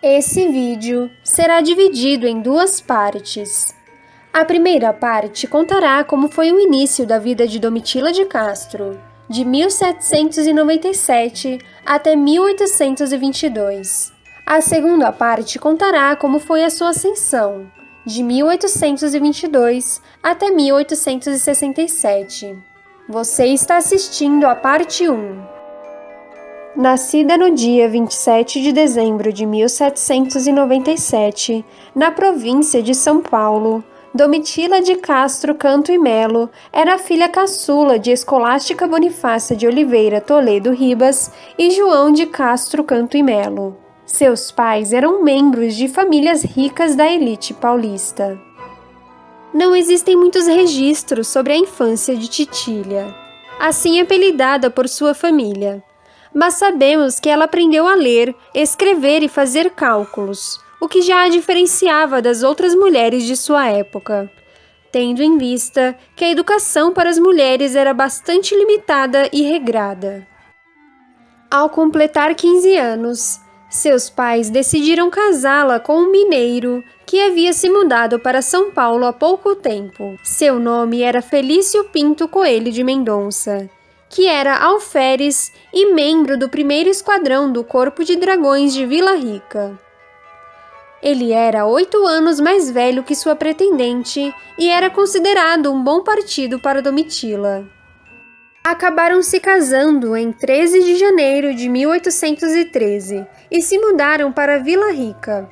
Esse vídeo será dividido em duas partes. A primeira parte contará como foi o início da vida de Domitila de Castro, de 1797 até 1822. A segunda parte contará como foi a sua ascensão, de 1822 até 1867. Você está assistindo a parte 1. Nascida no dia 27 de dezembro de 1797, na província de São Paulo, Domitila de Castro Canto e Melo era a filha caçula de Escolástica Bonifácia de Oliveira Toledo Ribas e João de Castro Canto e Melo. Seus pais eram membros de famílias ricas da elite paulista. Não existem muitos registros sobre a infância de Titília, assim apelidada por sua família. Mas sabemos que ela aprendeu a ler, escrever e fazer cálculos, o que já a diferenciava das outras mulheres de sua época, tendo em vista que a educação para as mulheres era bastante limitada e regrada. Ao completar 15 anos, seus pais decidiram casá-la com um mineiro que havia se mudado para São Paulo há pouco tempo. Seu nome era Felício Pinto Coelho de Mendonça, que era alferes e membro do 1º Esquadrão do Corpo de Dragões de Vila Rica. Ele era 8 anos mais velho que sua pretendente e era considerado um bom partido para Domitila. Acabaram se casando em 13 de janeiro de 1813 e se mudaram para Vila Rica.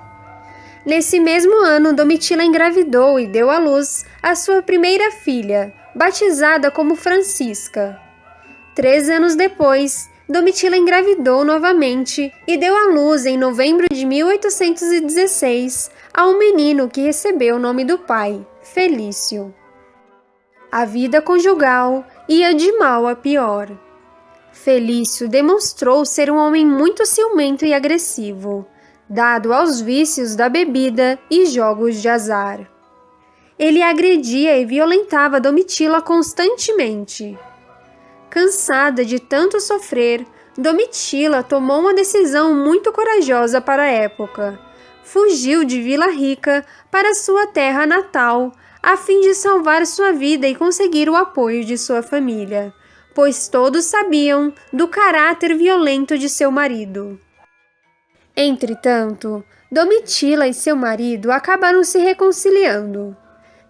Nesse mesmo ano, Domitila engravidou e deu à luz a sua primeira filha, batizada como Francisca. 3 anos depois, Domitila engravidou novamente e deu à luz em novembro de 1816 a um menino que recebeu o nome do pai, Felício. A vida conjugal ia de mal a pior. Felício demonstrou ser um homem muito ciumento e agressivo, dado aos vícios da bebida e jogos de azar. Ele agredia e violentava Domitila constantemente. Cansada de tanto sofrer, Domitila tomou uma decisão muito corajosa para a época. Fugiu de Vila Rica para sua terra natal, a fim de salvar sua vida e conseguir o apoio de sua família, pois todos sabiam do caráter violento de seu marido. Entretanto, Domitila e seu marido acabaram se reconciliando.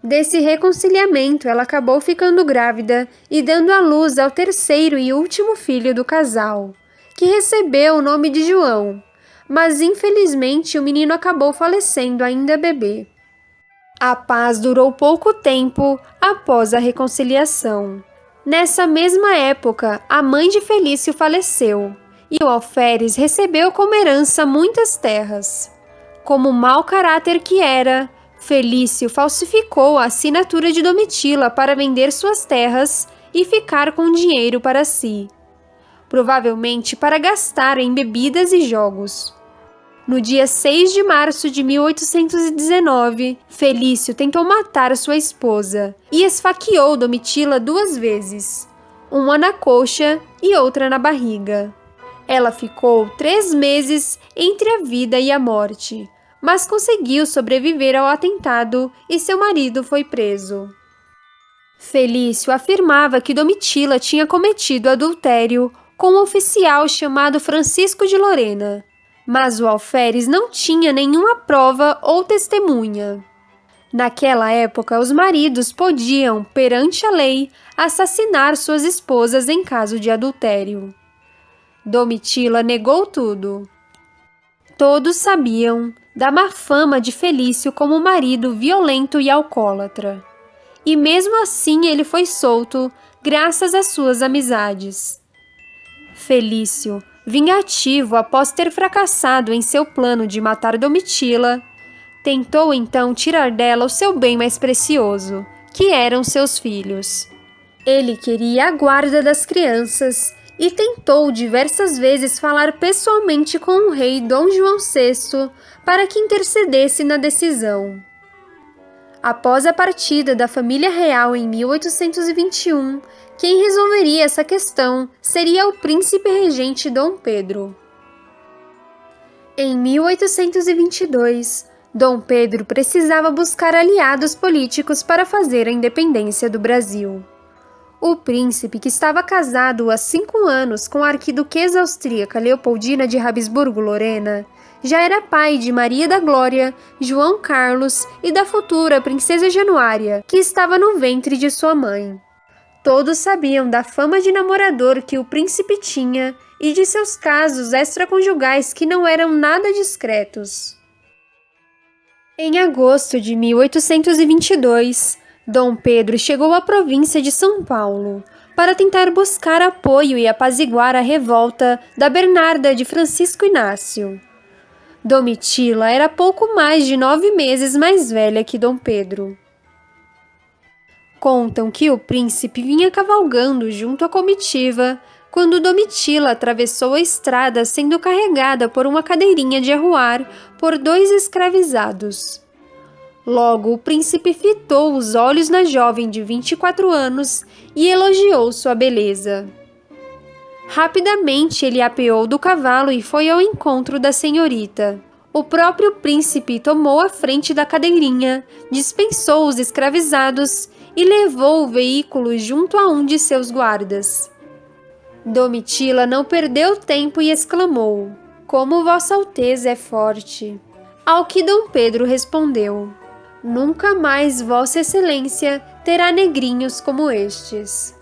Desse reconciliamento, ela acabou ficando grávida e dando à luz ao terceiro e último filho do casal, que recebeu o nome de João, mas infelizmente o menino acabou falecendo ainda bebê. A paz durou pouco tempo após a reconciliação. Nessa mesma época, a mãe de Felício faleceu e o alferes recebeu como herança muitas terras. Como mau caráter que era, Felício falsificou a assinatura de Domitila para vender suas terras e ficar com dinheiro para si, provavelmente para gastar em bebidas e jogos. No dia 6 de março de 1819, Felício tentou matar sua esposa e esfaqueou Domitila 2 vezes, uma na coxa e outra na barriga. Ela ficou 3 meses entre a vida e a morte, mas conseguiu sobreviver ao atentado e seu marido foi preso. Felício afirmava que Domitila tinha cometido adultério com um oficial chamado Francisco de Lorena, mas o alferes não tinha nenhuma prova ou testemunha. Naquela época, os maridos podiam, perante a lei, assassinar suas esposas em caso de adultério. Domitila negou tudo. Todos sabiam da má fama de Felício como marido violento e alcoólatra. E mesmo assim ele foi solto, graças às suas amizades. Felício, vingativo após ter fracassado em seu plano de matar Domitila, tentou então tirar dela o seu bem mais precioso, que eram seus filhos. Ele queria a guarda das crianças e tentou diversas vezes falar pessoalmente com o rei Dom João VI para que intercedesse na decisão. Após a partida da família real em 1821, quem resolveria essa questão seria o príncipe regente Dom Pedro. Em 1822, Dom Pedro precisava buscar aliados políticos para fazer a independência do Brasil. O príncipe, que estava casado há 5 anos com a arquiduquesa austríaca Leopoldina de Habsburgo-Lorena, já era pai de Maria da Glória, João Carlos e da futura princesa Januária, que estava no ventre de sua mãe. Todos sabiam da fama de namorador que o príncipe tinha e de seus casos extraconjugais que não eram nada discretos. Em agosto de 1822, Dom Pedro chegou à província de São Paulo para tentar buscar apoio e apaziguar a revolta da Bernarda de Francisco Inácio. Domitila era pouco mais de 9 meses mais velha que Dom Pedro. Contam que o príncipe vinha cavalgando junto à comitiva quando Domitila atravessou a estrada sendo carregada por uma cadeirinha de arruar por 2 escravizados. Logo, o príncipe fitou os olhos na jovem de 24 anos e elogiou sua beleza. Rapidamente ele apeou do cavalo e foi ao encontro da senhorita. O próprio príncipe tomou a frente da cadeirinha, dispensou os escravizados e levou o veículo junto a um de seus guardas. Domitila não perdeu tempo e exclamou: "Como Vossa Alteza é forte!" Ao que Dom Pedro respondeu: "Nunca mais Vossa Excelência terá negrinhos como estes."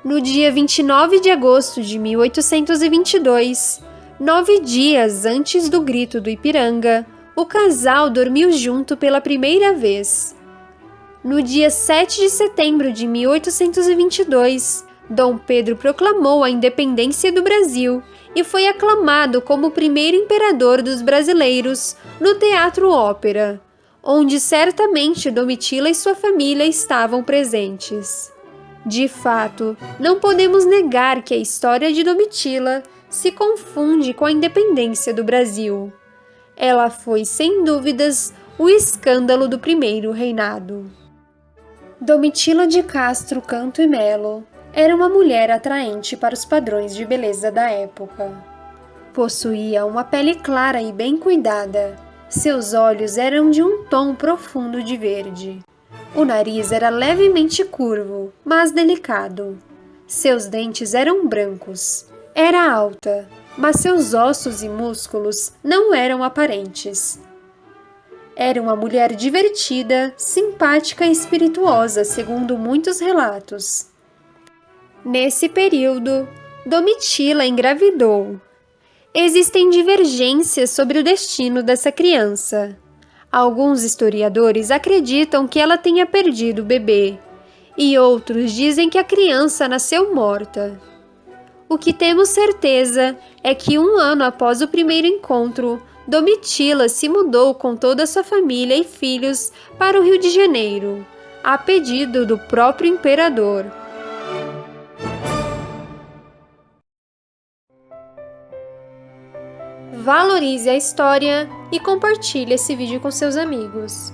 No dia 29 de agosto de 1822, 9 dias antes do grito do Ipiranga, o casal dormiu junto pela primeira vez. No dia 7 de setembro de 1822, Dom Pedro proclamou a independência do Brasil e foi aclamado como o primeiro imperador dos brasileiros no Teatro Ópera, onde certamente Domitila e sua família estavam presentes. De fato, não podemos negar que a história de Domitila se confunde com a independência do Brasil. Ela foi, sem dúvidas, o escândalo do primeiro reinado. Domitila de Castro Canto e Melo era uma mulher atraente para os padrões de beleza da época. Possuía uma pele clara e bem cuidada. Seus olhos eram de um tom profundo de verde. O nariz era levemente curvo, mas delicado. Seus dentes eram brancos. Era alta, mas seus ossos e músculos não eram aparentes. Era uma mulher divertida, simpática e espirituosa, segundo muitos relatos. Nesse período, Domitila engravidou. Existem divergências sobre o destino dessa criança. Alguns historiadores acreditam que ela tenha perdido o bebê, e outros dizem que a criança nasceu morta. O que temos certeza é que 1 ano após o primeiro encontro, Domitila se mudou com toda a sua família e filhos para o Rio de Janeiro, a pedido do próprio imperador. Valorize a história e compartilhe esse vídeo com seus amigos.